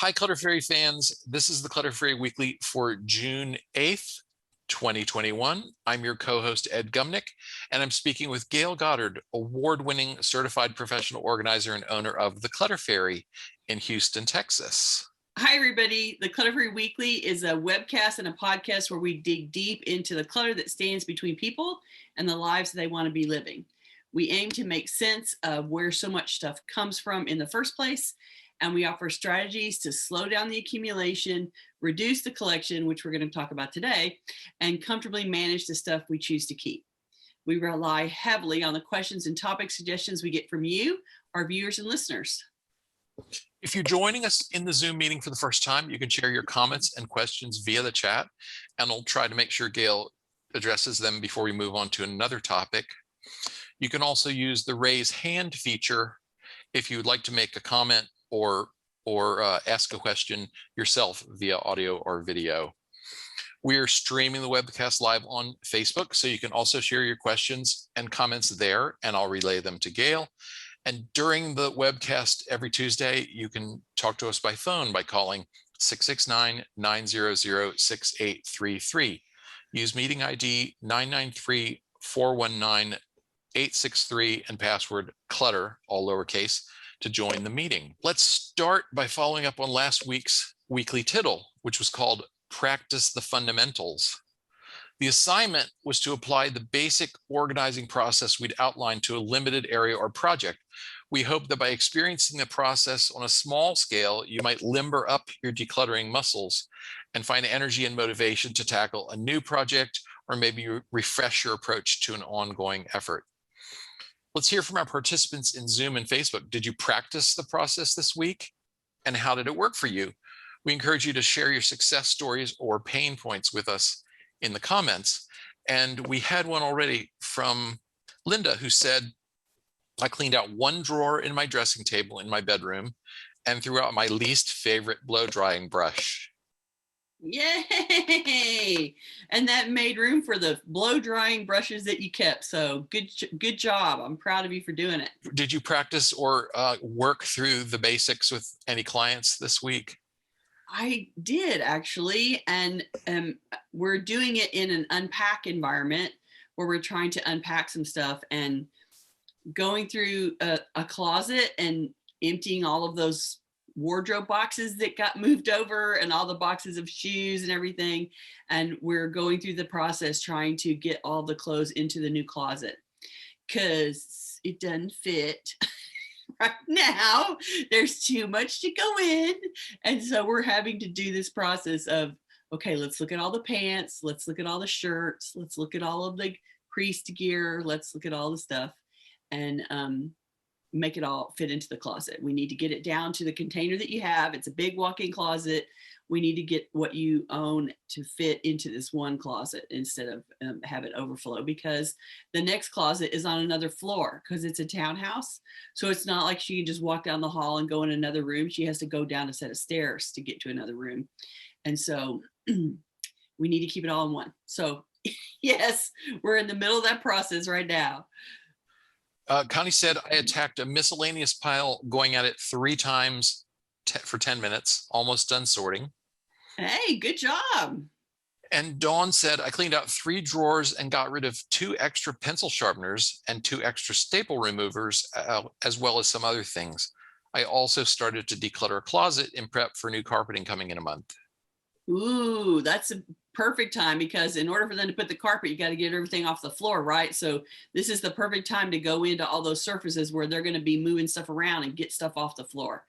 Hi, Clutter Fairy fans. This is the Clutter Fairy Weekly for June 8th, 2021. I'm your co-host, Ed Gumnick, and I'm speaking with Gayle Goddard, award-winning certified professional organizer and owner of the Clutter Fairy in Houston, Texas. Hi, everybody. The Clutter Fairy Weekly is a webcast and a podcast where we dig deep into the clutter that stands between people and the lives they want to be living. We aim to make sense of where so much stuff comes from in the first place, and we offer strategies to slow down the accumulation, reduce the collection, which we're going to talk about today, and comfortably manage the stuff we choose to keep. We rely heavily on the questions and topic suggestions we get from you, our viewers and listeners. If you're joining us in the Zoom meeting for the first time, you can share your comments and questions via the chat, and I'll try to make sure Gayle addresses them before we move on to another topic. You can also use the raise hand feature if you would like to make a comment or ask a question yourself via audio or video. We're streaming the webcast live on Facebook, so you can also share your questions and comments there, and I'll relay them to Gayle. And during the webcast every Tuesday, you can talk to us by phone by calling 669-900-6833. Use meeting ID 993-419-863 and password clutter, all lowercase, to join the meeting. Let's start by following up on last week's weekly tittle, which was called Practice the Fundamentals. The assignment was to apply the basic organizing process we'd outlined to a limited area or project. We hope that by experiencing the process on a small scale, you might limber up your decluttering muscles and find energy and motivation to tackle a new project, or maybe refresh your approach to an ongoing effort. Let's hear from our participants in Zoom and Facebook. Did you practice the process this week? And how did it work for you? We encourage you to share your success stories or pain points with us in the comments. And we had one already from Linda, who said, I cleaned out one drawer in my dressing table in my bedroom and threw out my least favorite blow drying brush. Yay! And that made room for the blow drying brushes that you kept. So good job. I'm proud of you for doing it. Did you practice or work through the basics with any clients this week? I did, actually. And we're doing it in an unpack environment where we're trying to unpack some stuff and going through a closet and emptying all of those wardrobe boxes that got moved over and all the boxes of shoes and everything. And we're going through the process trying to get all the clothes into the new closet because it doesn't fit. Right now, there's too much to go in. And so we're having to do this process of, okay, let's look at all the pants. Let's look at all the shirts. Let's look at all of the creased gear. Let's look at all the stuff and make it all fit into the closet. We need to get it down to the container that you have. It's a big walk-in closet. We need to get what you own to fit into this one closet instead of have it overflow, because the next closet is on another floor because it's a townhouse. So it's not like she can just walk down the hall and go in another room. She has to go down a set of stairs to get to another room. And so we need to keep it all in one. So yes, we're in the middle of that process right now. Connie said, I attacked a miscellaneous pile, going at it 3 times for 10 minutes, almost done sorting. Hey, good job. And Dawn said, I cleaned out 3 drawers and got rid of 2 extra pencil sharpeners and 2 extra staple removers, as well as some other things. I also started to declutter a closet in prep for new carpeting coming in a month. Ooh, that's a perfect time, because in order for them to put the carpet, you got to get everything off the floor, right? So this is the perfect time to go into all those surfaces where they're going to be moving stuff around and get stuff off the floor.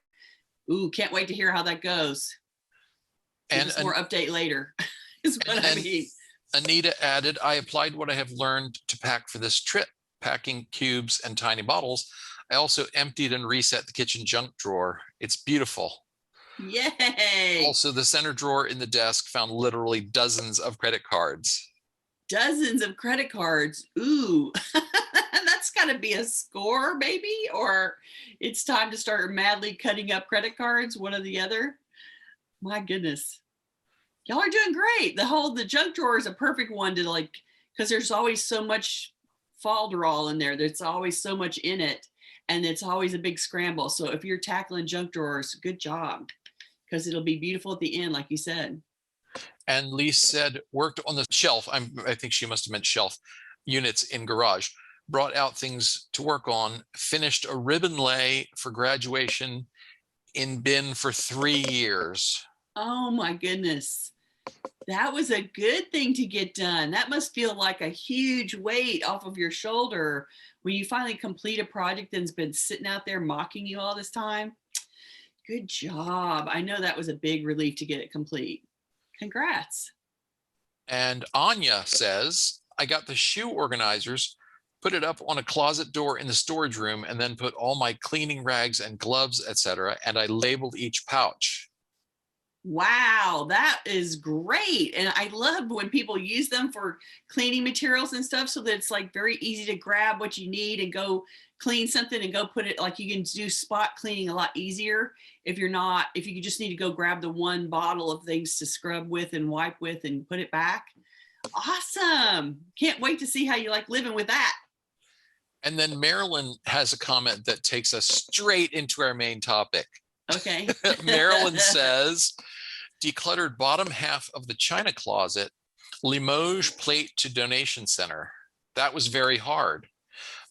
Ooh, can't wait to hear how that goes. And more update later is what I mean. Anita added, I applied what I have learned to pack for this trip, packing cubes and tiny bottles. I also emptied and reset the kitchen junk drawer. It's beautiful. Yay! Also, the center drawer in the desk found literally dozens of credit cards. Dozens of credit cards. Ooh, that's got to be a score, maybe, or it's time to start madly cutting up credit cards, one or the other. My goodness. Y'all are doing great. The junk drawer is a perfect one to, like, because there's always so much falderall in there. There's always so much in it, and it's always a big scramble. So if you're tackling junk drawers, good job. because it'll be beautiful at the end, like you said. And Lee said, worked on the shelf. I think she must have meant shelf units in garage, brought out things to work on, finished a ribbon lay for graduation in bin for 3 years. Oh my goodness. That was a good thing to get done. That must feel like a huge weight off of your shoulder when you finally complete a project that's been sitting out there mocking you all this time. Good job. I know that was a big relief to get it complete. Congrats. And Anya says, I got the shoe organizers, put it up on a closet door in the storage room, and then put all my cleaning rags and gloves, etc. And I labeled each pouch. Wow, that is great. And I love when people use them for cleaning materials and stuff, so that it's like very easy to grab what you need and go clean something and go put it, like you can do spot cleaning a lot easier if you just need to go grab the one bottle of things to scrub with and wipe with and put it back. Awesome. Can't wait to see how you like living with that. And then Marilyn has a comment that takes us straight into our main topic. Okay. Marilyn says, decluttered bottom half of the china closet, Limoges plate to donation center. That was very hard,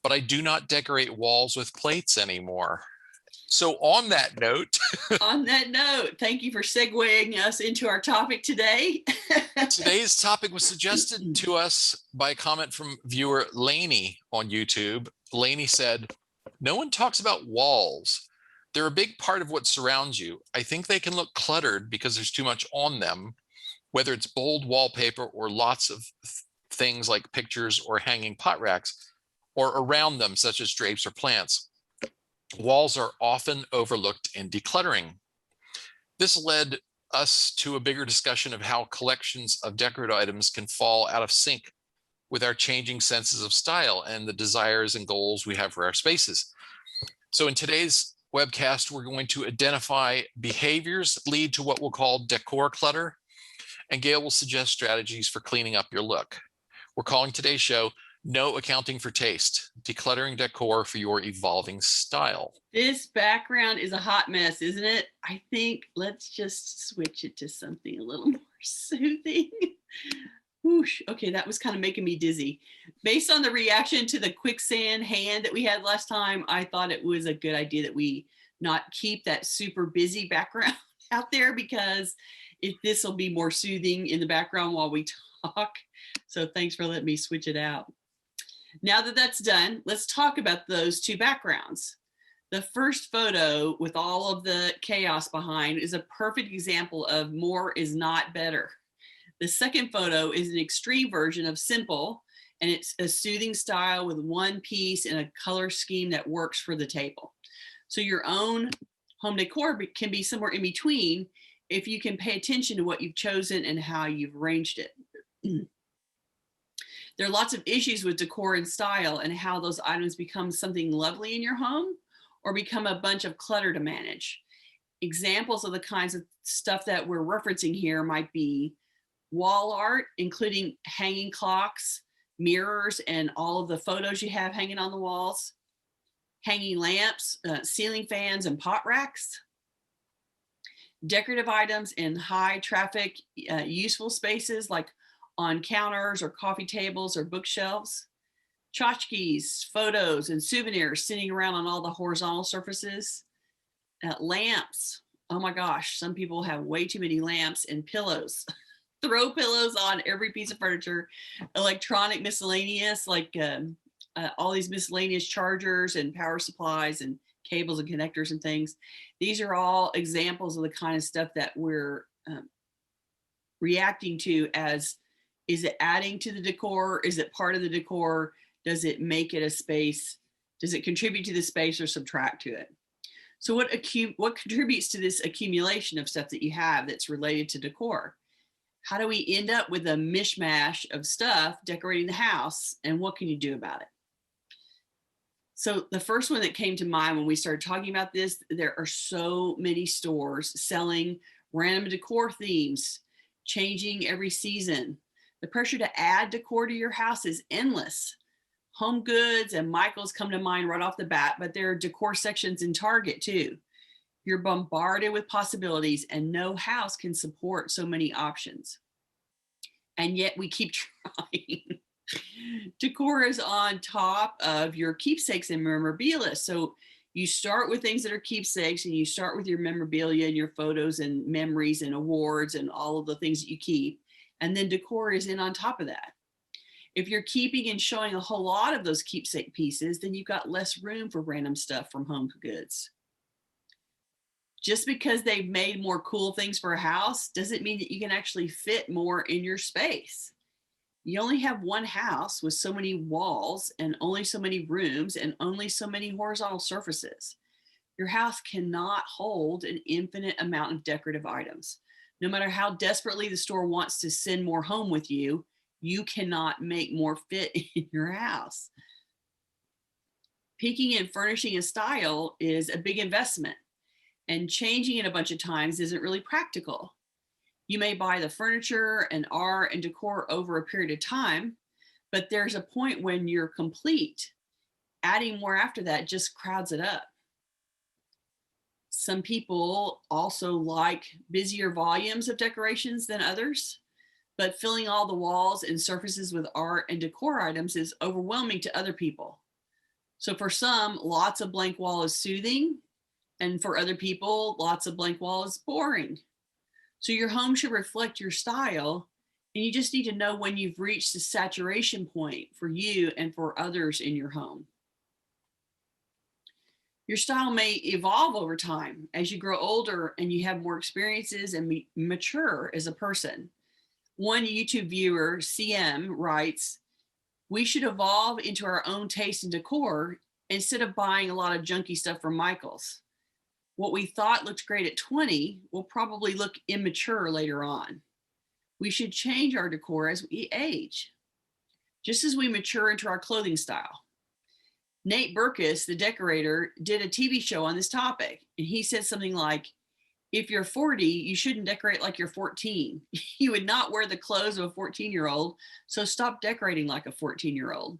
but I do not decorate walls with plates anymore. So on that note, Thank you for segueing us into our topic today. Today's topic was suggested to us by a comment from viewer Lainey on YouTube. Lainey said, no one talks about walls. They're a big part of what surrounds you. I think they can look cluttered because there's too much on them, whether it's bold wallpaper or lots of things like pictures or hanging pot racks, or around them, such as drapes or plants. Walls are often overlooked in decluttering. This led us to a bigger discussion of how collections of decorative items can fall out of sync with our changing senses of style and the desires and goals we have for our spaces. So in today's webcast, we're going to identify behaviors that lead to what we'll call decor clutter, and Gayle will suggest strategies for cleaning up your look. We're calling today's show No Accounting for Taste, Decluttering Decor for Your Evolving Style. This background is a hot mess, isn't it? I think let's just switch it to something a little more soothing. Whoosh. Okay, that was kind of making me dizzy. Based on the reaction to the quicksand hand that we had last time, I thought it was a good idea that we not keep that super busy background out there, because this will be more soothing in the background while we talk. So thanks for letting me switch it out. Now that that's done, let's talk about those two backgrounds. The first photo with all of the chaos behind is a perfect example of more is not better. The second photo is an extreme version of simple, and it's a soothing style with one piece and a color scheme that works for the table. So your own home decor can be somewhere in between if you can pay attention to what you've chosen and how you've arranged it. There are lots of issues with decor and style and how those items become something lovely in your home or become a bunch of clutter to manage. Examples of the kinds of stuff that we're referencing here might be wall art, including hanging clocks, mirrors, and all of the photos you have hanging on the walls, hanging lamps, ceiling fans, and pot racks, decorative items in high traffic, useful spaces like on counters or coffee tables or bookshelves, tchotchkes, photos, and souvenirs sitting around on all the horizontal surfaces, lamps. Oh my gosh, some people have way too many lamps, and pillows. Throw pillows on every piece of furniture, electronic miscellaneous, like all these miscellaneous chargers and power supplies and cables and connectors and things. These are all examples of the kind of stuff that we're reacting to as, is it adding to the decor? Is it part of the decor? Does it make it a space? Does it contribute to the space or subtract to it? So what contributes to this accumulation of stuff that you have that's related to decor? How do we end up with a mishmash of stuff decorating the house, and what can you do about it? So the first one that came to mind when we started talking about this, there are so many stores selling random decor themes, changing every season. The pressure to add decor to your house is endless. Home Goods and Michael's come to mind right off the bat, but there are decor sections in Target too. You're bombarded with possibilities, and no house can support so many options. And yet we keep trying. Decor is on top of your keepsakes and memorabilia. So you start with things that are keepsakes, and you start with your memorabilia and your photos and memories and awards and all of the things that you keep. And then decor is in on top of that. If you're keeping and showing a whole lot of those keepsake pieces, then you've got less room for random stuff from home goods. Just because they've made more cool things for a house doesn't mean that you can actually fit more in your space. You only have one house with so many walls and only so many rooms and only so many horizontal surfaces. Your house cannot hold an infinite amount of decorative items. No matter how desperately the store wants to send more home with you, you cannot make more fit in your house. Picking and furnishing a style is a big investment, and changing it a bunch of times isn't really practical. You may buy the furniture and art and decor over a period of time, but there's a point when you're complete. Adding more after that just crowds it up. Some people also like busier volumes of decorations than others, but filling all the walls and surfaces with art and decor items is overwhelming to other people. So for some, lots of blank wall is soothing, and for other people, lots of blank wall is boring. So your home should reflect your style, and you just need to know when you've reached the saturation point for you and for others in your home. Your style may evolve over time as you grow older and you have more experiences and mature as a person. One YouTube viewer, CM, writes, "We should evolve into our own taste in decor instead of buying a lot of junky stuff from Michael's. What we thought looked great at 20 will probably look immature later on. We should change our decor as we age, just as we mature into our clothing style." Nate Berkus, the decorator, did a TV show on this topic, and he said something like, "If you're 40, you shouldn't decorate like you're 14. You would not wear the clothes of a 14-year-old, so stop decorating like a 14-year-old,"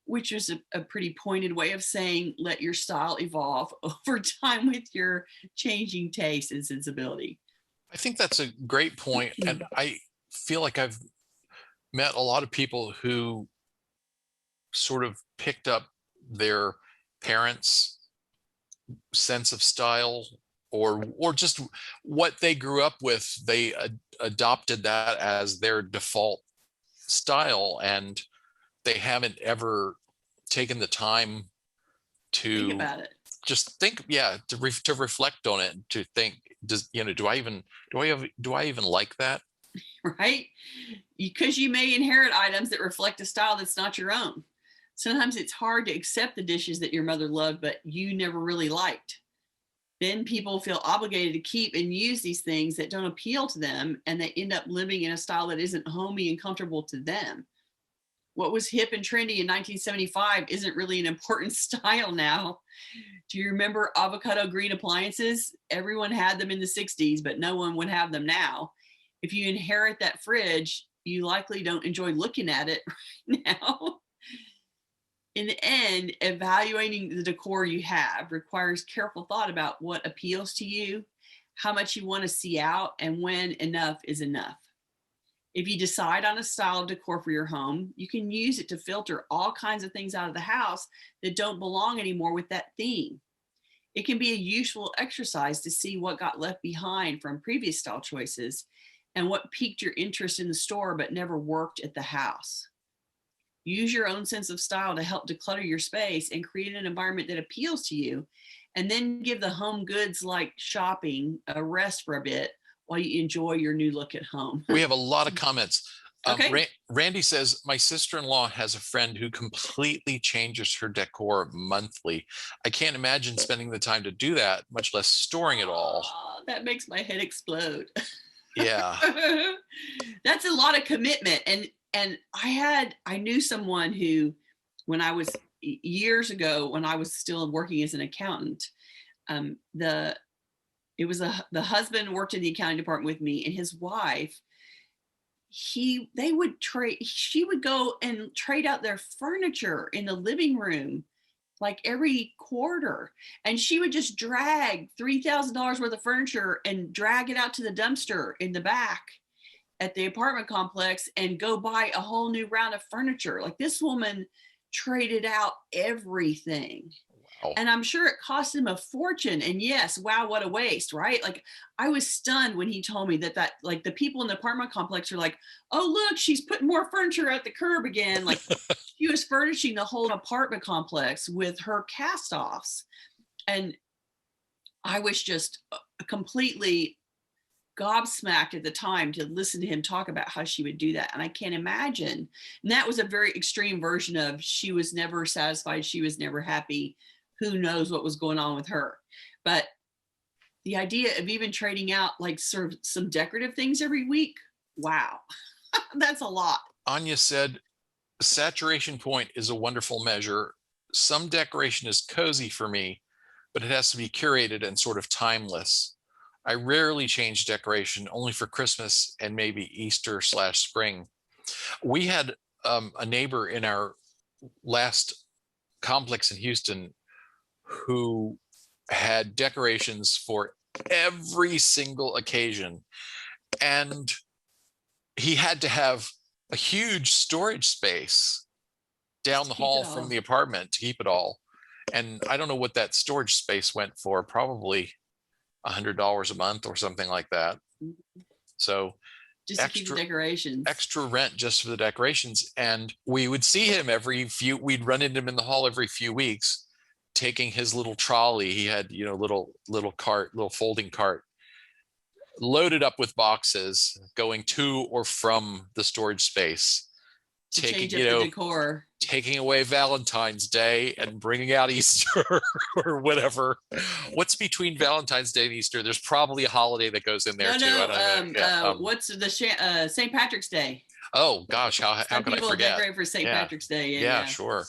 which is a pretty pointed way of saying let your style evolve over time with your changing taste and sensibility. I think that's a great point, and I feel like I've met a lot of people who sort of picked up their parents' sense of style, or just what they grew up with. They adopted that as their default style, and they haven't ever taken the time to Think about it. just think, yeah, to reflect on it, to think, do I even like that? Right? Because you may inherit items that reflect a style that's not your own. Sometimes it's hard to accept the dishes that your mother loved, but you never really liked. Then people feel obligated to keep and use these things that don't appeal to them, and they end up living in a style that isn't homey and comfortable to them. What was hip and trendy in 1975 isn't really an important style now. Do you remember avocado green appliances? Everyone had them in the 60s, but no one would have them now. If you inherit that fridge, you likely don't enjoy looking at it right now. In the end, evaluating the decor you have requires careful thought about what appeals to you, how much you want to see out, and when enough is enough. If you decide on a style of decor for your home, you can use it to filter all kinds of things out of the house that don't belong anymore with that theme. It can be a useful exercise to see what got left behind from previous style choices and what piqued your interest in the store but never worked at the house. Use your own sense of style to help declutter your space and create an environment that appeals to you, and then give the home goods like shopping a rest for a bit while you enjoy your new look at home. We have a lot of comments. Okay. Randy says, "My sister-in-law has a friend who completely changes her decor monthly. I can't imagine spending the time to do that, much less storing it all." Oh, that makes my head explode. Yeah. That's a lot of commitment. And I knew someone who, when I was years ago, when I was still working as an accountant, the husband worked in the accounting department with me, and his wife, she would go and trade out their furniture in the living room like every quarter, and she would just drag $3,000 worth of furniture and drag it out to the dumpster in the back at the apartment complex and go buy a whole new round of furniture. Like, this woman traded out everything. Wow. And I'm sure it cost him a fortune. And yes, wow, what a waste, right? Like, I was stunned when he told me that like the people in the apartment complex are like, oh, look, she's putting more furniture at the curb again. Like, she was furnishing the whole apartment complex with her cast-offs. And I was just completely gobsmacked at the time to listen to him talk about how she would do that. And I can't imagine. And that was a very extreme version of, she was never satisfied, she was never happy. Who knows what was going on with her. But the idea of even trading out like sort of some decorative things every week, wow, that's a lot. Anya said, saturation point is a wonderful measure. Some decoration is cozy for me, but it has to be curated and sort of timeless. I rarely change decoration, only for Christmas and maybe Easter/spring. We had a neighbor in our last complex in Houston who had decorations for every single occasion. And he had to have a huge storage space down the hall from the apartment to keep it all. And I don't know what that storage space went for, probably $100 a month or something like that. So just to keep the decorations, extra rent just for the decorations. And we would see him we'd run into him in the hall every few weeks, taking his little trolley. He had, little folding cart loaded up with boxes, going to or from the storage space, taking the decor, taking away Valentine's Day and bringing out Easter or whatever. What's between Valentine's Day and Easter? There's probably a holiday that goes in there too. What's the St. Patrick's Day? Oh gosh, how could I forget? People decorate for St. Patrick's Day. Yeah, sure.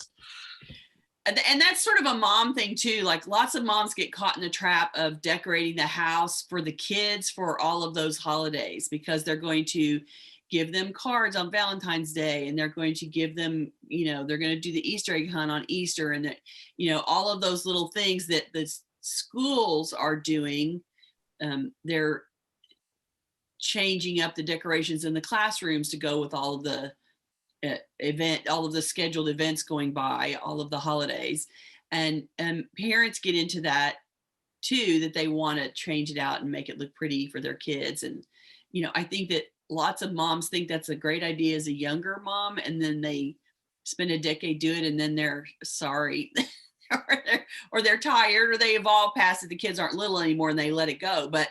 And that's sort of a mom thing too. Like, lots of moms get caught in the trap of decorating the house for the kids for all of those holidays, because they're going to give them cards on Valentine's Day, and they're going to give them, they're going to do the Easter egg hunt on Easter, and that, all of those little things that the schools are doing. They're changing up the decorations in the classrooms to go with all of the all of the scheduled events going by, all of the holidays, and parents get into that too, that they want to change it out and make it look pretty for their kids. And I think that lots of moms think that's a great idea as a younger mom, and then they spend a decade doing it, and then they're sorry or they're tired, or they evolve past it, the kids aren't little anymore and they let it go. But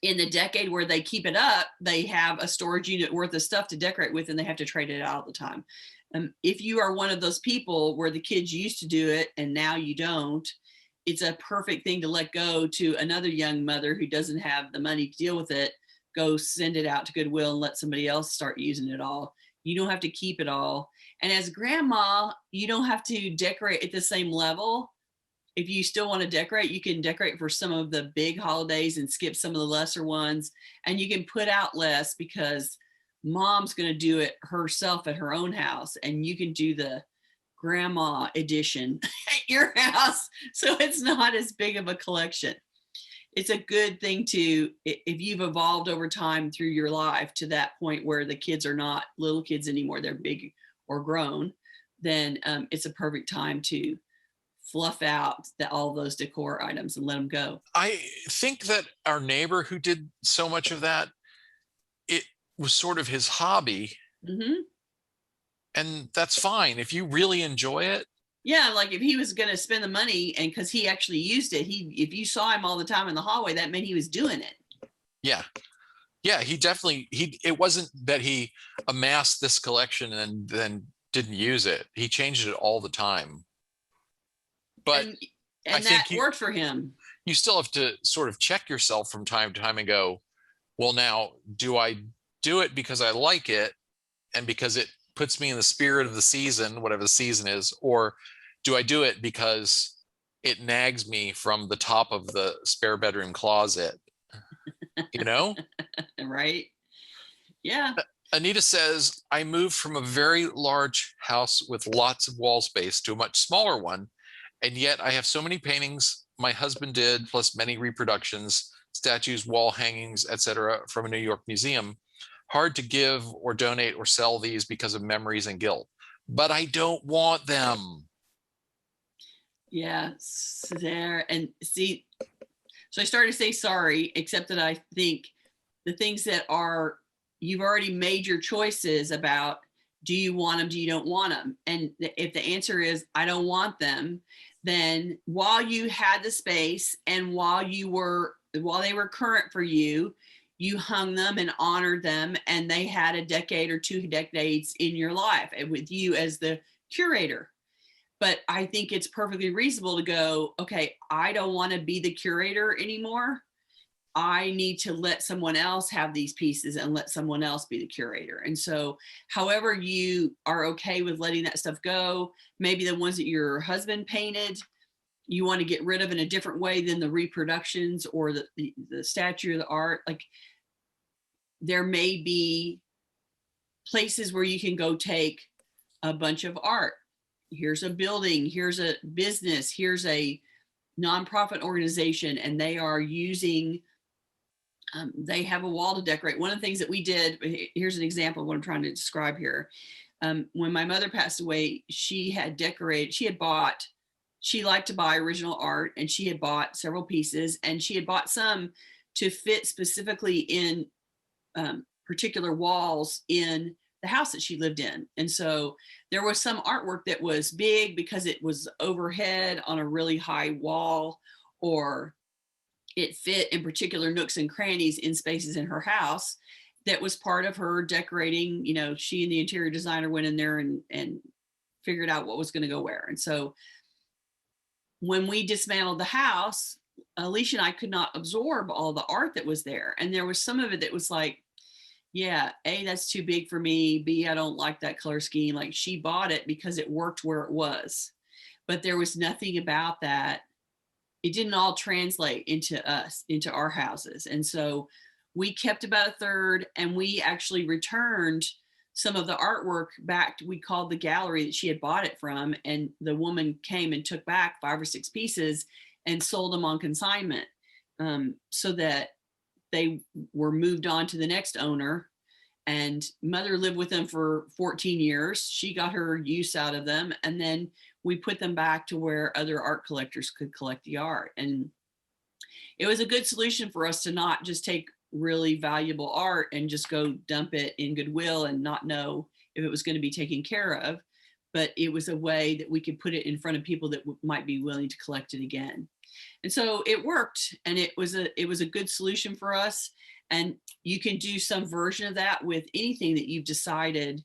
in the decade where they keep it up, they have a storage unit worth of stuff to decorate with, and they have to trade it out all the time. If you are one of those people where the kids used to do it and now you don't, it's a perfect thing to let go to another young mother who doesn't have the money to deal with it. Go send it out to Goodwill and let somebody else start using it all. You don't have to keep it all. And as grandma, you don't have to decorate at the same level. If you still want to decorate, you can decorate for some of the big holidays and skip some of the lesser ones. And you can put out less, because mom's going to do it herself at her own house, and you can do the grandma edition at your house. So it's not as big of a collection. It's a good thing to, if you've evolved over time through your life to that point where the kids are not little kids anymore, they're big or grown, then it's a perfect time to fluff out all those decor items and let them go. I think that our neighbor who did so much of that, it was sort of his hobby. Mm-hmm. And that's fine if you really enjoy it. Yeah, like if he was going to spend the money, and because he actually used it, if you saw him all the time in the hallway, that meant he was doing it. Yeah, he definitely, it wasn't that he amassed this collection and then didn't use it. He changed it all the time. But and that worked for him. You still have to sort of check yourself from time to time and go, well, now, do I do it because I like it and because it puts me in the spirit of the season, whatever the season is, or do I do it because it nags me from the top of the spare bedroom closet? Right? Yeah. Anita says, I moved from a very large house with lots of wall space to a much smaller one And yet I have so many paintings my husband did, plus many reproductions, statues, wall hangings, etc., from a New York museum. Hard to give or donate or sell these because of memories and guilt. But I don't want them. Yeah, there. And see, so I started to say sorry, except that I think the things that are, you've already made your choices about, do you want them, do you don't want them? And if the answer is, I don't want them, then while you had the space and while they were current for you, you hung them and honored them, and they had a decade or 2 decades in your life and with you as the curator. But I think it's perfectly reasonable to go, okay, I don't want to be the curator anymore. I need to let someone else have these pieces and let someone else be the curator. And so, however you are okay with letting that stuff go, maybe the ones that your husband painted, you want to get rid of in a different way than the reproductions or the statue or the art. Like, there may be places where you can go take a bunch of art. Here's a building, here's a business, here's a nonprofit organization, and they are using, they have a wall to decorate. One of the things that we did, here's an example of what I'm trying to describe here. When my mother passed away, she had decorated, she liked to buy original art, and she had bought several pieces, and she had bought some to fit specifically in particular walls in the house that she lived in. And so there was some artwork that was big because it was overhead on a really high wall, or it fit in particular nooks and crannies in spaces in her house that was part of her decorating. You know, she and the interior designer went in there and figured out what was going to go where. And so when we dismantled the house, Alicia and I could not absorb all the art that was there. And there was some of it that was like, yeah, A, that's too big for me. B, I don't like that color scheme. Like, she bought it because it worked where it was, but there was nothing about that. It didn't all translate into us, into our houses. And so we kept about a third, and we actually returned some of the artwork back. We called the gallery that she had bought it from, and the woman came and took back 5 or 6 pieces and sold them on consignment, so that they were moved on to the next owner. And mother lived with them for 14 years. She got her use out of them. And then we put them back to where other art collectors could collect the art. And it was a good solution for us to not just take really valuable art and just go dump it in Goodwill and not know if it was going to be taken care of. But it was a way that we could put it in front of people that might be willing to collect it again. And so it worked, and it was a good solution for us. And you can do some version of that with anything that you've decided.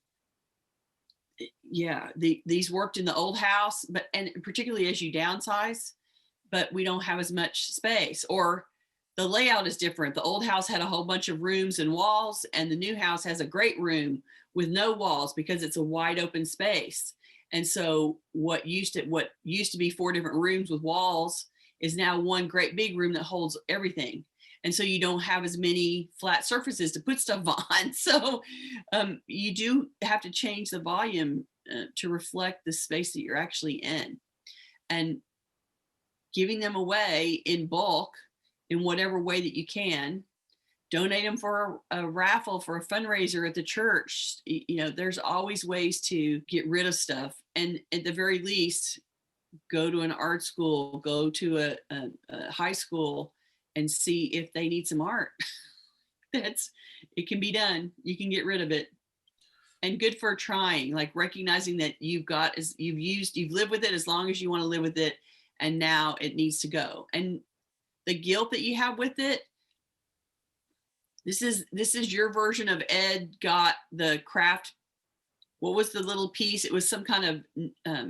Yeah, these worked in the old house, but, and particularly as you downsize, but we don't have as much space, or the layout is different. The old house had a whole bunch of rooms and walls, and the new house has a great room with no walls because it's a wide open space. And so what used to be 4 different rooms with walls is now one great big room that holds everything. And so you don't have as many flat surfaces to put stuff on. So you do have to change the volume to reflect the space that you're actually in. And giving them away in bulk in whatever way that you can. Donate them for a raffle, for a fundraiser at the church. You know, there's always ways to get rid of stuff. And at the very least, go to an art school, go to a high school, and see if they need some art. It can be done. You can get rid of it. And good for trying, like recognizing that you've lived with it as long as you want to live with it, and now it needs to go. And the guilt that you have with it, this is your version of Ed got the craft. What was the little piece? It was some kind of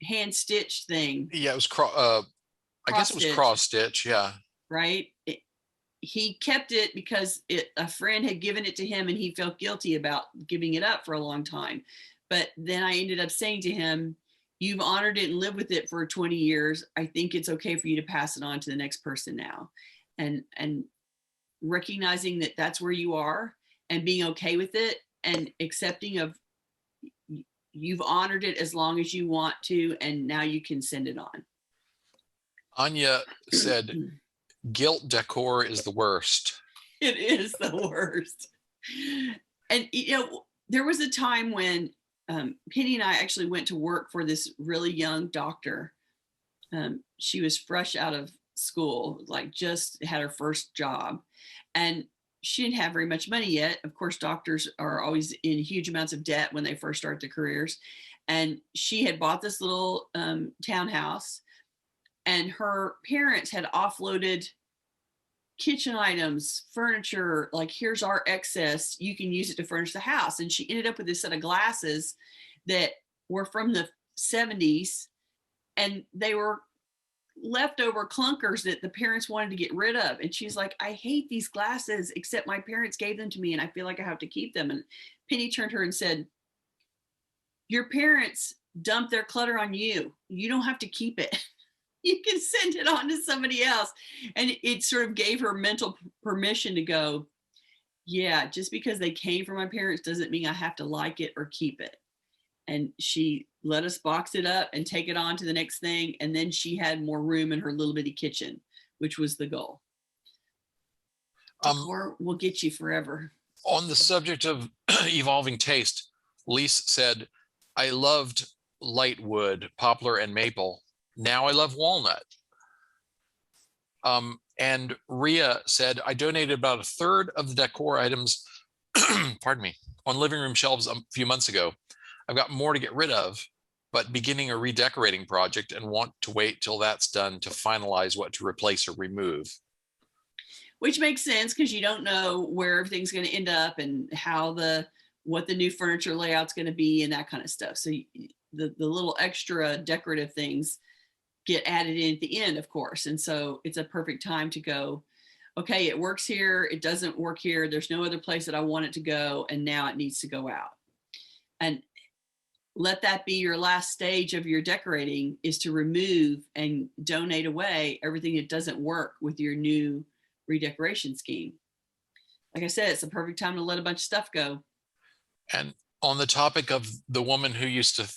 hand stitched thing. Yeah, it was I guess it was cross stitch. Yeah. Right. He kept it because a friend had given it to him, and he felt guilty about giving it up for a long time. But then I ended up saying to him, you've honored it and lived with it for 20 years. I think it's okay for you to pass it on to the next person now. And recognizing that that's where you are, and being okay with it, and accepting of you've honored it as long as you want to, and now you can send it on. Anya said, guilt decor is the worst. It is the worst. And, there was a time when Penny and I actually went to work for this really young doctor. She was fresh out of school, like just had her first job. And she didn't have very much money yet. Of course, doctors are always in huge amounts of debt when they first start their careers. And she had bought this little townhouse, and her parents had offloaded kitchen items, furniture, like, here's our excess, you can use it to furnish the house. And she ended up with this set of glasses that were from the 70s, and they were leftover clunkers that the parents wanted to get rid of. And she's like, I hate these glasses, except my parents gave them to me and I feel like I have to keep them. And Penny turned to her and said, your parents dumped their clutter on you. You don't have to keep it. You can send it on to somebody else. And it sort of gave her mental permission to go, yeah, just because they came from my parents doesn't mean I have to like it or keep it. And she let us box it up and take it on to the next thing. And then she had more room in her little bitty kitchen, which was the goal. Decor will get you forever. On the subject of evolving taste, Lise said, I loved light wood, poplar, and maple. Now I love walnut. And Ria said, I donated about a third of the decor items, pardon me, on living room shelves a few months ago. I've got more to get rid of, but beginning a redecorating project and want to wait till that's done to finalize what to replace or remove. Which makes sense, because you don't know where everything's going to end up and what the new furniture layout's going to be and that kind of stuff. So the little extra decorative things get added in at the end, of course. And so it's a perfect time to go, okay, it works here, it doesn't work here, there's no other place that I want it to go, and now it needs to go out. And let that be your last stage of your decorating, is to remove and donate away everything that doesn't work with your new redecoration scheme. Like I said, it's the perfect time to let a bunch of stuff go. And on the topic of the woman who used to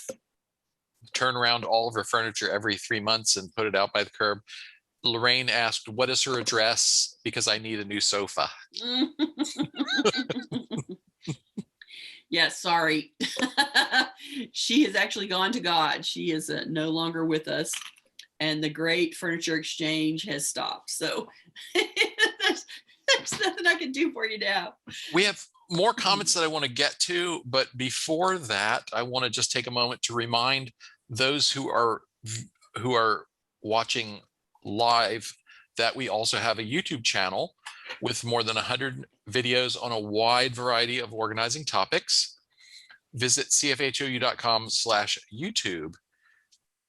turn around all of her furniture every 3 months and put it out by the curb, Lorraine asked, what is her address? Because I need a new sofa. Yeah, sorry. She has actually gone to God. She is no longer with us. And the great furniture exchange has stopped. So there's nothing I can do for you now. We have more comments that I want to get to, but before that, I want to just take a moment to remind those who are watching live that we also have a YouTube channel with more than 100 videos on a wide variety of organizing topics. Visit cfhou.com/YouTube,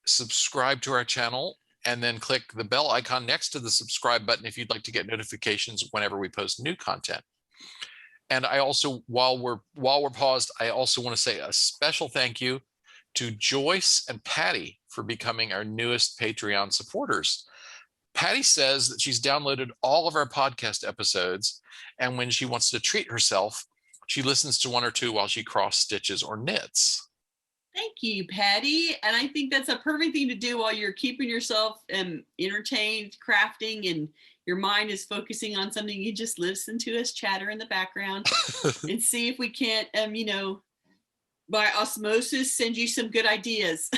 subscribe to our channel, and then click the bell icon next to the subscribe button if you'd like to get notifications whenever we post new content. And I also, while we're paused, I also want to say a special thank you to Joyce and Patty for becoming our newest Patreon supporters. Patty says that she's downloaded all of our podcast episodes, and when she wants to treat herself, she listens to one or two while she cross stitches or knits. Thank you, Patty. And I think that's a perfect thing to do while you're keeping yourself entertained, crafting, and your mind is focusing on something. You just listen to us chatter in the background and see if we can't, by osmosis, send you some good ideas.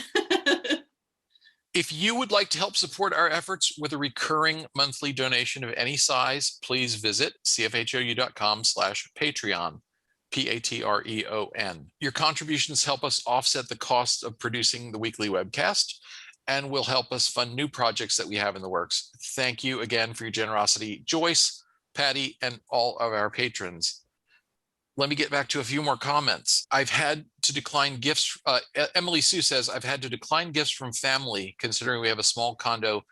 If you would like to help support our efforts with a recurring monthly donation of any size, please visit cfhou.com/Patreon, Patreon. Your contributions help us offset the cost of producing the weekly webcast and will help us fund new projects that we have in the works. Thank you again for your generosity, Joyce, Patty, and all of our patrons. Let me get back to a few more comments. I've had to decline gifts. Emily Sue says, I've had to decline gifts from family considering we have a small condo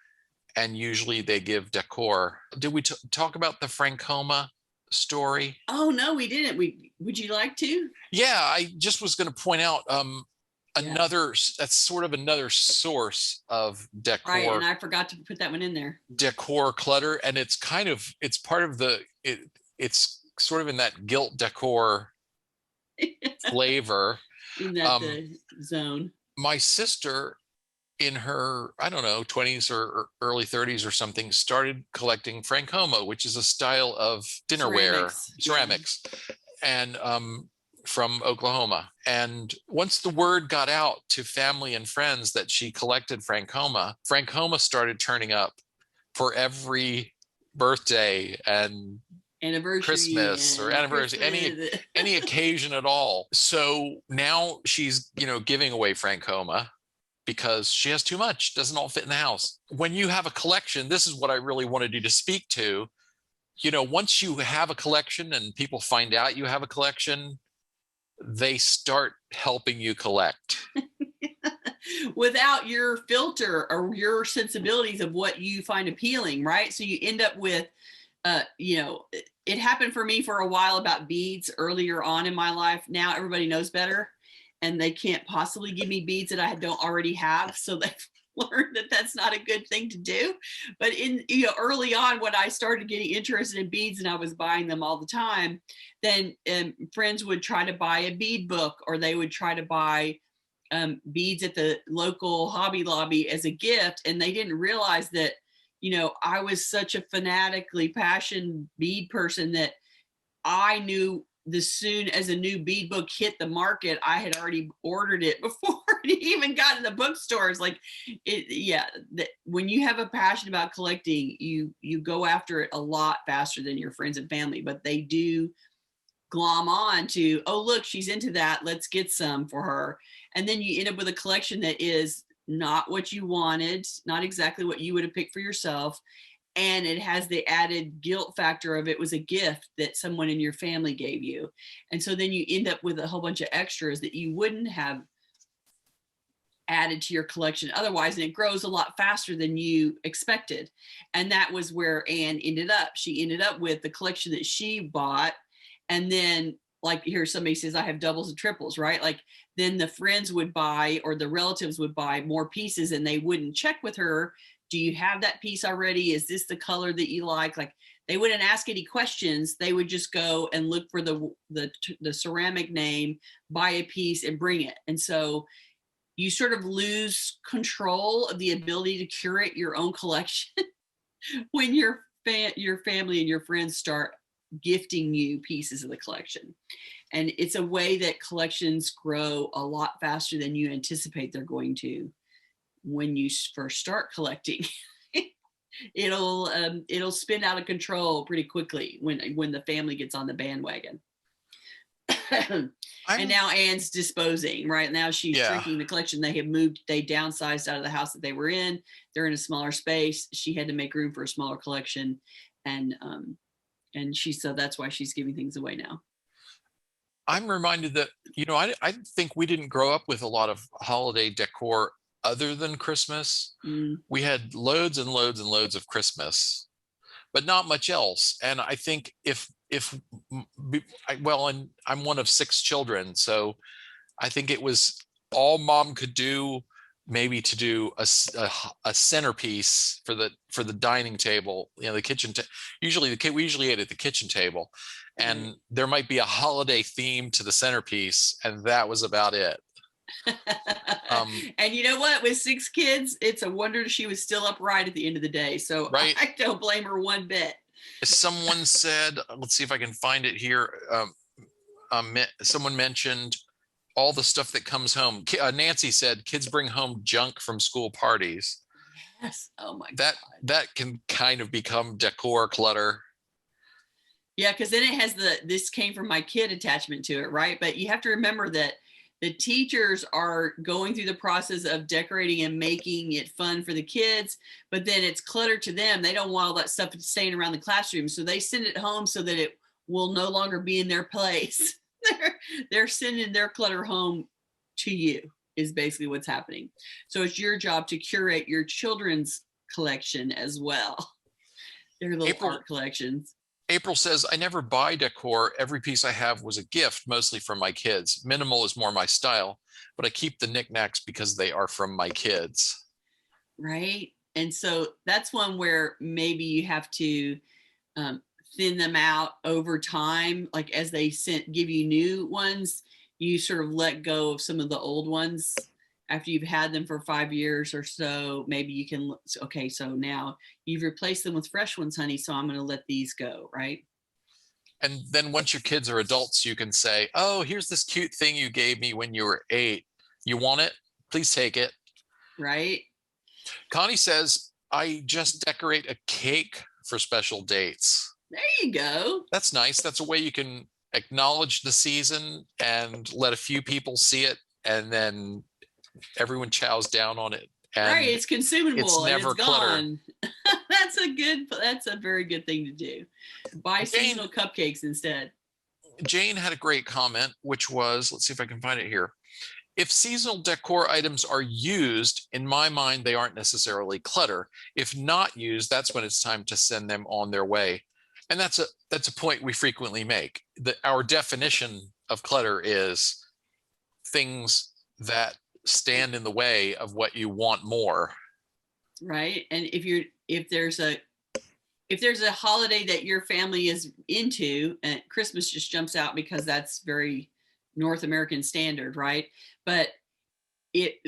and usually they give decor. Did we talk about the Francoma story? Oh, no, we didn't. Would you like to? Yeah, I just was going to point out that's sort of another source of decor. Right, and I forgot to put that one in there. Decor clutter, and it's part of it's sort of in that guilt decor flavor. In that zone. My sister in her, I don't know, 20s or early 30s or something, started collecting Francoma, which is a style of dinnerware, ceramics, and from Oklahoma. And once the word got out to family and friends that she collected Francoma, Francoma started turning up for every birthday and anniversary, Christmas or anniversary, any occasion at all. So now she's, giving away Francoma because she has too much, doesn't all fit in the house. When you have a collection, this is what I really wanted you to speak to. Once you have a collection and people find out you have a collection, they start helping you collect. Without your filter or your sensibilities of what you find appealing, right? So you end up with, it happened for me for a while about beads earlier on in my life. Now everybody knows better, and they can't possibly give me beads that I don't already have. So they've learned that that's not a good thing to do. But early on, when I started getting interested in beads and I was buying them all the time, then friends would try to buy a bead book, or they would try to buy beads at the local Hobby Lobby as a gift. And they didn't realize that, I was such a fanatically passionate bead person that I knew as soon as a new bead book hit the market, I had already ordered it before it even got in the bookstores. When you have a passion about collecting, you go after it a lot faster than your friends and family, but they do glom on to, oh, look, she's into that, let's get some for her. And then you end up with a collection that is not what you wanted, not exactly what you would have picked for yourself. And it has the added guilt factor of it was a gift that someone in your family gave you. And so then you end up with a whole bunch of extras that you wouldn't have added to your collection otherwise, and it grows a lot faster than you expected. And that was where Anne ended up. She ended up with the collection that she bought. And then, like, here somebody says, I have doubles and triples, right? Like, then the friends would buy, or the relatives would buy more pieces, and they wouldn't check with her. Do you have that piece already? Is this the color that you like? Like, they wouldn't ask any questions. They would just go and look for the ceramic name, buy a piece, and bring it. And so you sort of lose control of the ability to curate your own collection when your family and your friends start gifting you pieces of the collection. And it's a way that collections grow a lot faster than you anticipate they're going to when you first start collecting. It'll spin out of control pretty quickly when the family gets on the bandwagon. And now Anne's disposing. Right now she's shrinking the collection. They downsized out of the house that they were in. They're in a smaller space. She had to make room for a smaller collection, and so that's why she's giving things away now. I'm reminded that, I think we didn't grow up with a lot of holiday decor other than Christmas. We had loads and loads and loads of Christmas, but not much else. And I think and I'm one of 6 children, so I think it was all mom could do, maybe to do a centerpiece for the dining table, the kitchen. We usually ate at the kitchen table, and there might be a holiday theme to the centerpiece, and that was about it. And you know what? With 6 kids, it's a wonder she was still upright at the end of the day. So right? I don't blame her one bit. Someone said, let's see if I can find it here. Someone mentioned all the stuff that comes home. Nancy said kids bring home junk from school parties. Yes. Oh my God. That can kind of become decor clutter. Yeah, because then it has this came from my kid attachment to it, right? But you have to remember that the teachers are going through the process of decorating and making it fun for the kids, but then it's clutter to them. They don't want all that stuff staying around the classroom, so they send it home so that it will no longer be in their place. They're sending their clutter home to you, is basically what's happening. So it's your job to curate your children's collection as well. Their little art collections. April says, I never buy decor. Every piece I have was a gift, mostly from my kids. Minimal is more my style, but I keep the knickknacks because they are from my kids. Right. And so that's one where maybe you have to thin them out over time. Like as they give you new ones, you sort of let go of some of the old ones after you've had them for 5 years or so, maybe you can, okay, so now you've replaced them with fresh ones, honey, so I'm going to let these go, right? And then once your kids are adults, you can say, oh, here's this cute thing you gave me when you were 8. You want it? Please take it. Right. Connie says, I just decorate a cake for special dates. There you go. That's nice. That's a way you can acknowledge the season and let a few people see it, and then everyone chows down on it. And right, it's consumable, it's never and it's gone. That's a very good thing to do. Buy seasonal cupcakes instead. Jane had a great comment, which was, let's see if I can find it here. If seasonal decor items are used, in my mind, they aren't necessarily clutter. If not used, that's when it's time to send them on their way. And that's a point we frequently make. Our definition of clutter is things that stand in the way of what you want more. Right. And if there's a holiday that your family is into, and Christmas just jumps out because that's very North American standard, right? But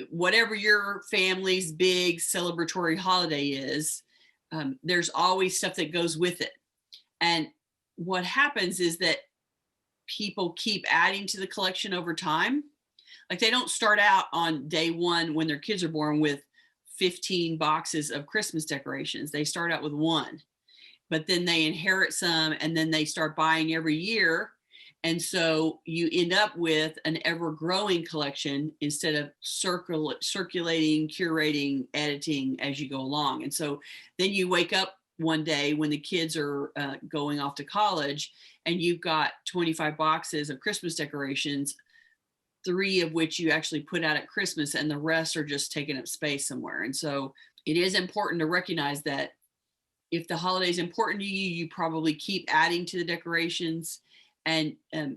whatever your family's big celebratory holiday is, there's always stuff that goes with it. And what happens is that people keep adding to the collection over time. Like, they don't start out on day one when their kids are born with 15 boxes of Christmas decorations. They start out with one, but then they inherit some, and then they start buying every year. And so you end up with an ever-growing collection instead of circulating, curating, editing as you go along. And so then you wake up one day when the kids are going off to college, and you've got 25 boxes of Christmas decorations, 3 of which you actually put out at Christmas, and the rest are just taking up space somewhere. And so it is important to recognize that if the holiday is important to you, you probably keep adding to the decorations, and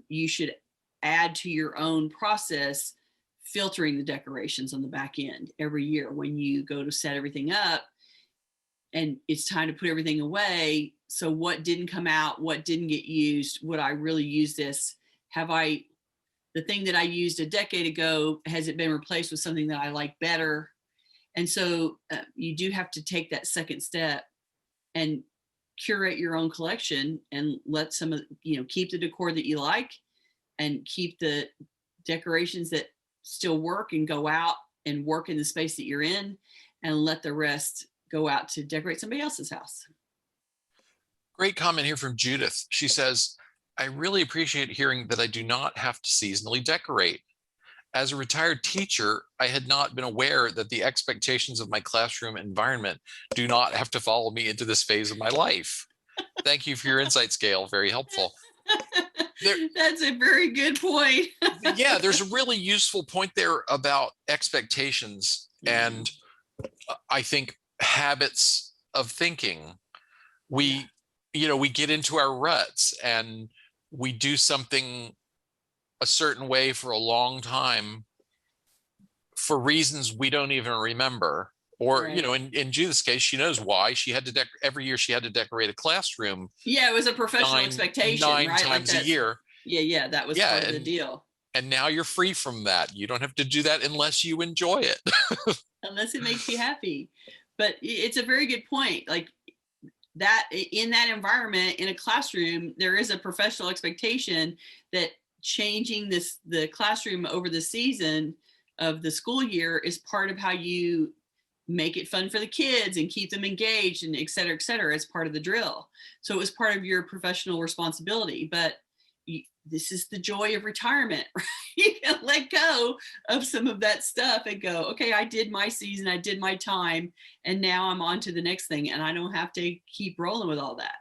you should add to your own process, filtering the decorations on the back end every year when you go to set everything up and it's time to put everything away. So what didn't come out, what didn't get used, would I really use this? The thing that I used a decade ago, has it been replaced with something that I like better? And so you do have to take that second step and curate your own collection, and let keep the decor that you like, and keep the decorations that still work and go out and work in the space that you're in, and let the rest go out to decorate somebody else's house. Great comment here from Judith. She says, I really appreciate hearing that I do not have to seasonally decorate. As a retired teacher, I had not been aware that the expectations of my classroom environment do not have to follow me into this phase of my life. Thank you for your insights, Gayle. Very helpful. That's a very good point. Yeah, there's a really useful point there about expectations and I think habits of thinking. We get into our ruts and we do something a certain way for a long time for reasons we don't even remember. Or, right. In Judith's case, she knows why. She had to every year she had to decorate a classroom. Yeah, it was a professional expectation, nine right? times a year. Yeah, that was part of the deal. And now you're free from that. You don't have to do that unless you enjoy it. Unless it makes you happy. But it's a very good point. Like, that in that environment, in a classroom, there is a professional expectation that changing the classroom over the season of the school year is part of how you make it fun for the kids and keep them engaged, and et cetera, as part of the drill. So it was part of your professional responsibility. But this is the joy of retirement, right? You can let go of some of that stuff and go, okay, I did my season, I did my time, and now I'm on to the next thing, and I don't have to keep rolling with all that.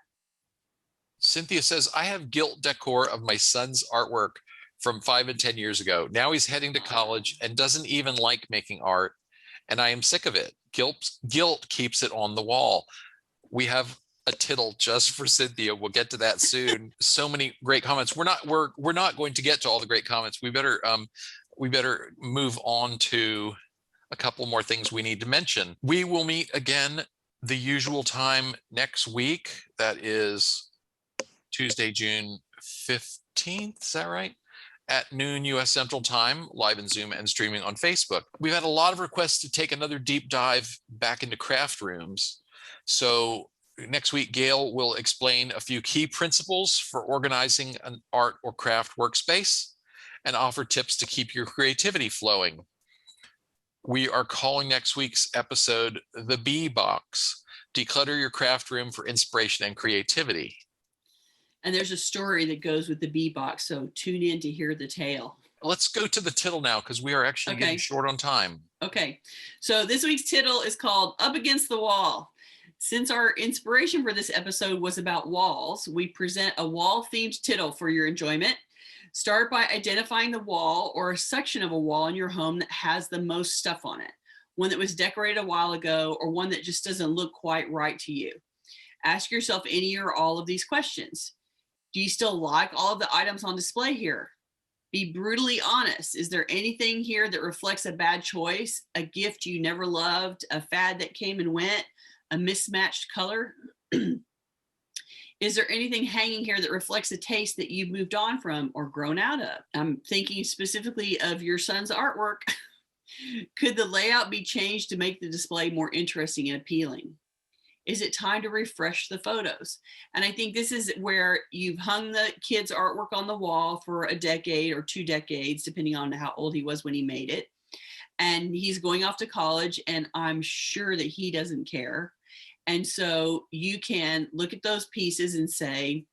Cynthia says, I have gilt decor of my son's artwork from 5 and 10 years ago. Now he's heading to college and doesn't even like making art, and I am sick of it. Guilt keeps it on the wall. We have a tittle just for Cynthia. We'll get to that soon. So many great comments. We're not going to get to all the great comments. We better move on to a couple more things we need to mention. We will meet again the usual time next week. That is Tuesday, June 15th. Is that right? at noon US Central Time, live in Zoom and streaming on Facebook. We've had a lot of requests to take another deep dive back into craft rooms. So next week, Gayle will explain a few key principles for organizing an art or craft workspace and offer tips to keep your creativity flowing. We are calling next week's episode The Bee Box. Declutter your craft room for inspiration and creativity. And there's a story that goes with the bee box, so tune in to hear the tale. Let's go to the tittle now, because we are actually getting short on time. Okay, so this week's tittle is called Up Against the Wall. Since our inspiration for this episode was about walls, we present a wall-themed tittle for your enjoyment. Start by identifying the wall or a section of a wall in your home that has the most stuff on it, one that was decorated a while ago or one that just doesn't look quite right to you. Ask yourself any or all of these questions. Do you still like all of the items on display here? Be brutally honest. Is there anything here that reflects a bad choice, a gift you never loved, a fad that came and went, a mismatched color? Is there anything hanging here that reflects a taste that you've moved on from or grown out of? I'm thinking specifically of your son's artwork. Could the layout be changed to make the display more interesting and appealing? Is it time to refresh the photos? And I think this is where you've hung the kid's artwork on the wall for a decade or 2 decades, depending on how old he was when he made it. And he's going off to college, and I'm sure that he doesn't care. And so you can look at those pieces and say,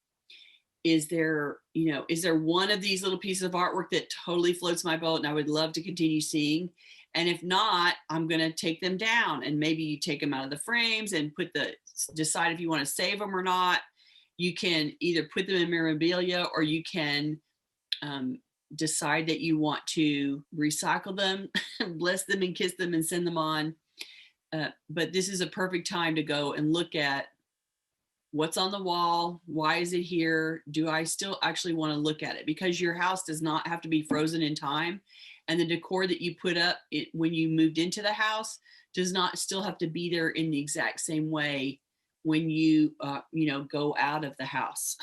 is there one of these little pieces of artwork that totally floats my boat and I would love to continue seeing? And if not, I'm going to take them down, and maybe you take them out of the frames and decide if you want to save them or not. You can either put them in memorabilia, or you can decide that you want to recycle them, bless them and kiss them and send them on. But this is a perfect time to go and look at what's on the wall. Why is it here? Do I still actually want to look at it? Because your house does not have to be frozen in time. And the decor that you put up when you moved into the house does not still have to be there in the exact same way when you, go out of the house,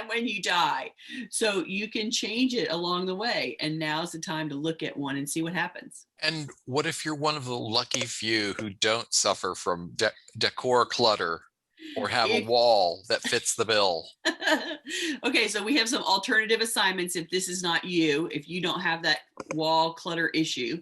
when you die. So you can change it along the way. And now's the time to look at one and see what happens. And what if you're one of the lucky few who don't suffer from decor clutter or have a wall that fits the bill? Okay, so we have some alternative assignments if this is not you, if you don't have that wall clutter issue.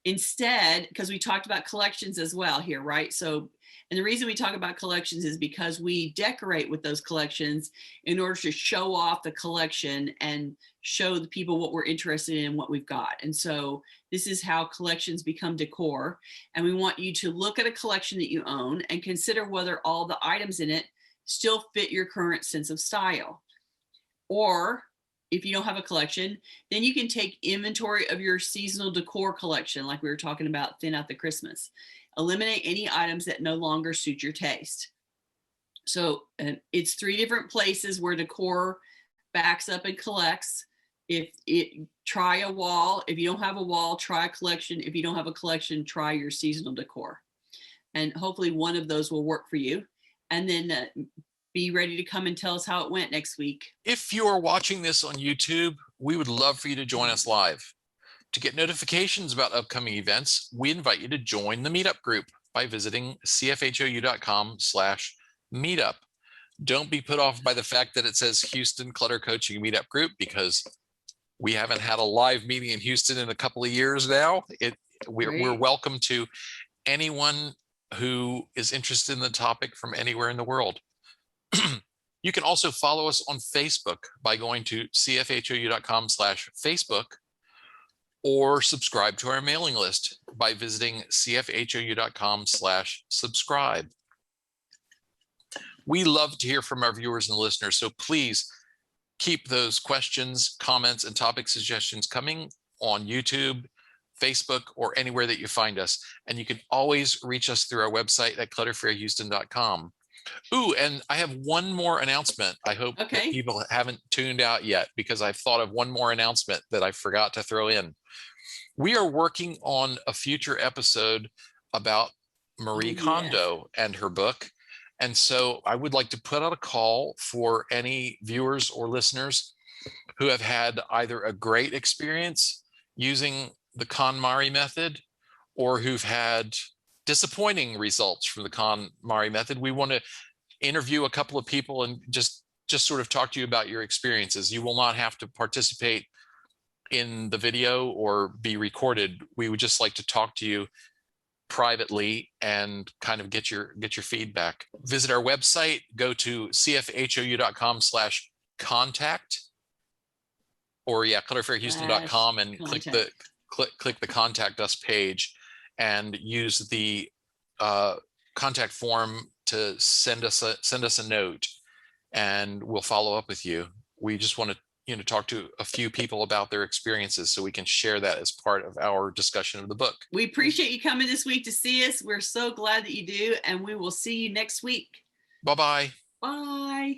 Instead, because we talked about collections as well here, right? So, and the reason we talk about collections is because we decorate with those collections in order to show off the collection and show the people what we're interested in and what we've got. And so this is how collections become decor. And we want you to look at a collection that you own and consider whether all the items in it still fit your current sense of style. Or if you don't have a collection, then you can take inventory of your seasonal decor collection, like we were talking about, thin out the Christmas. Eliminate any items that no longer suit your taste. So it's 3 different places where decor backs up and collects. Try a wall. If you don't have a wall, try a collection. If you don't have a collection, try your seasonal decor. And hopefully one of those will work for you. And then be ready to come and tell us how it went next week. If you are watching this on YouTube, we would love for you to join us live. To get notifications about upcoming events, we invite you to join the meetup group by visiting cfhou.com/meetup. Don't be put off by the fact that it says Houston Clutter Coaching Meetup Group, because we haven't had a live meeting in Houston in a couple of years now. We're welcome to anyone who is interested in the topic from anywhere in the world. You can also follow us on Facebook by going to cfhou.com/Facebook, or subscribe to our mailing list by visiting cfhou.com/subscribe. We love to hear from our viewers and listeners, so please keep those questions, comments, and topic suggestions coming on YouTube, Facebook, or anywhere that you find us. And you can always reach us through our website at clutterfairyhouston.com. Ooh, and I have one more announcement. I hope that people haven't tuned out yet, because I've thought of one more announcement that I forgot to throw in. We are working on a future episode about Marie Kondo and her book. And so I would like to put out a call for any viewers or listeners who have had either a great experience using the KonMari method or who've had disappointing results from the KonMari method. We want to interview a couple of people and just sort of talk to you about your experiences. You will not have to participate in the video or be recorded. We would just like to talk to you privately and kind of get your feedback. Visit our website, go to cfhou.com/contact, or clutterfairyhouston.com and click the contact us page and use the contact form to send us a note, and we'll follow up with you. We just want to talk to a few people about their experiences so we can share that as part of our discussion of the book. We appreciate you coming this week to see us. We're so glad that you do, and we will see you next week. Bye-bye. Bye.